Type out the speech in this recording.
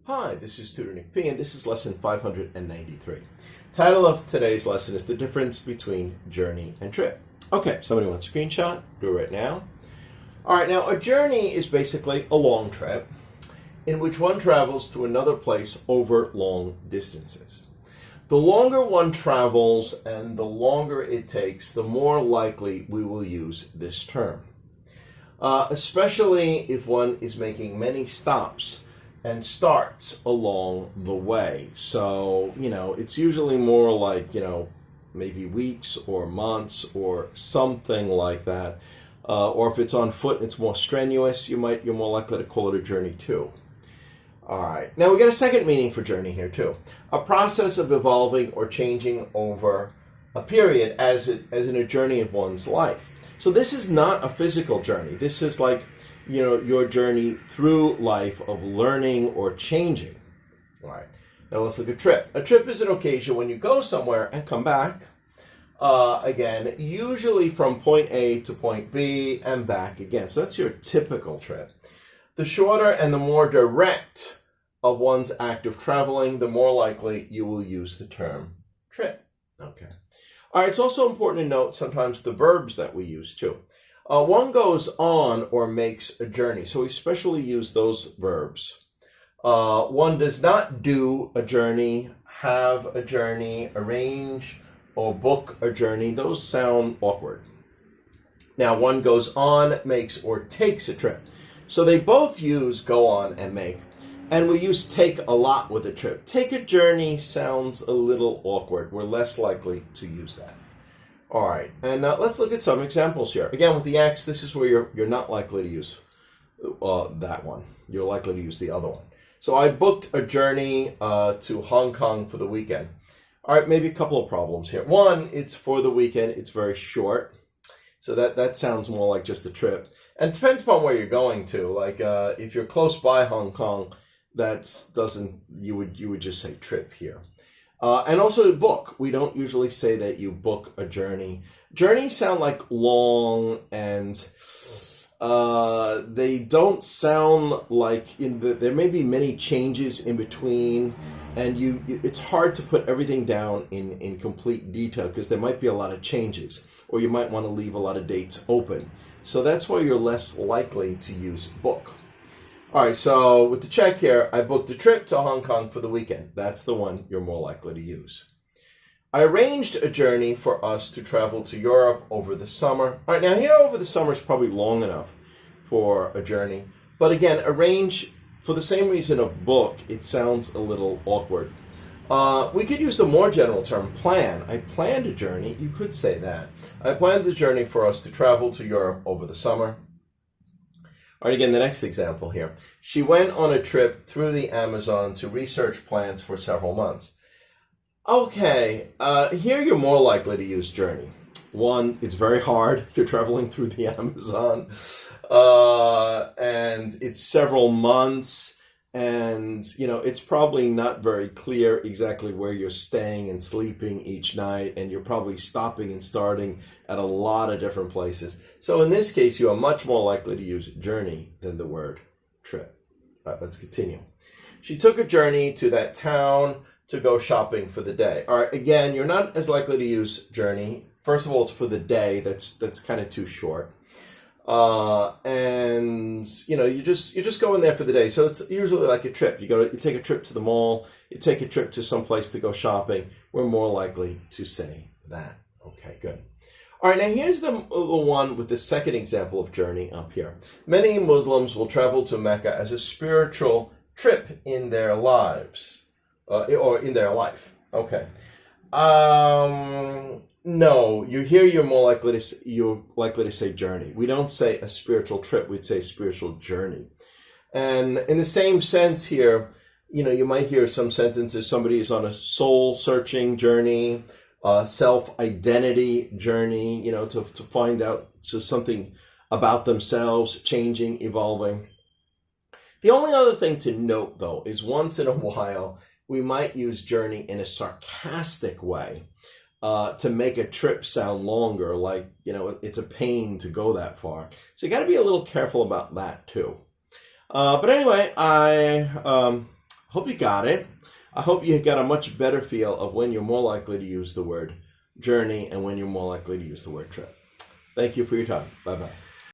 Hi, this is Tutor Nick P, and this is lesson 593. Title of today's lesson is the difference between journey and trip. Okay, somebody wants a screenshot? Do it right now. All right, now a journey is basically a long trip in which one travels to another place over long distances. The longer one travels and the longer it takes, the more likely we will use this term. Especially if one is making many stops and starts along the way. So, it's usually more like, maybe weeks or months or something like that. Or if it's on foot and it's more strenuous, you're more likely to call it a journey too. All right. Now we got a second meaning for journey here too. A process of evolving or changing over a period as in a journey of one's life. So this is not a physical journey. This is like, your journey through life of learning or changing. All right. Now let's look at trip. A trip is an occasion when you go somewhere and come back again, usually from point A to point B and back again. So that's your typical trip. The shorter and the more direct of one's act of traveling, the more likely you will use the term trip. Okay. All right. It's also important to note sometimes the verbs that we use too. One goes on or makes a journey. So we especially use those verbs. One does not do a journey, have a journey, arrange, or book a journey. Those sound awkward. Now, one goes on, makes, or takes a trip. So they both use go on and make. And we use take a lot with a trip. Take a journey sounds a little awkward. We're less likely to use that. All right, and let's look at some examples here. Again, with the X, this is where you're not likely to use that one. You're likely to use the other one. So I booked a journey to Hong Kong for the weekend. All right, maybe a couple of problems here. One, it's for the weekend. It's very short. So that sounds more like just a trip. And it depends upon where you're going to. Like if you're close by Hong Kong, you would just say trip here. And also book. We don't usually say that you book a journey. Journeys sound like long, and they don't sound like there may be many changes in between, and it's hard to put everything down in complete detail because there might be a lot of changes, or you might want to leave a lot of dates open. So that's why you're less likely to use book. All right, so with the check here, I booked a trip to Hong Kong for the weekend. That's the one you're more likely to use. I arranged a journey for us to travel to Europe over the summer. All right, now here over the summer is probably long enough for a journey. But again, arrange, for the same reason of book, it sounds a little awkward. We could use the more general term plan. I planned a journey. You could say that. I planned a journey for us to travel to Europe over the summer. All right, again, the next example here. She went on a trip through the Amazon to research plants for several months. Okay, here you're more likely to use journey. One, it's very hard. You're traveling through the Amazon, and it's several months, and, it's probably not very clear exactly where you're staying and sleeping each night, and you're probably stopping and starting at a lot of different places. So in this case, you are much more likely to use journey than the word trip. All right, let's continue. She took a journey to that town to go shopping for the day. All right, again, you're not as likely to use journey. First of all, it's for the day. That's kind of too short. And you're just going there for the day. So it's usually like a trip. You take a trip to the mall, you take a trip to some place to go shopping. We're more likely to say that. Okay, good. All right, now here's the one with the second example of journey up here. Many Muslims will travel to Mecca as a spiritual trip in their lives, or in their life. Okay. No, you're more likely to say journey. We don't say a spiritual trip. We'd say spiritual journey. And in the same sense here, you might hear some sentences. Somebody is on a soul-searching journey, self-identity journey, to find out something about themselves, changing, evolving. The only other thing to note, though, is once in a while, we might use journey in a sarcastic way. To make a trip sound longer, like, it's a pain to go that far. So you got to be a little careful about that too. But anyway, I Hope you got it. I hope you got a much better feel of when you're more likely to use the word journey and when you're more likely to use the word trip. Thank you for your time. Bye-bye.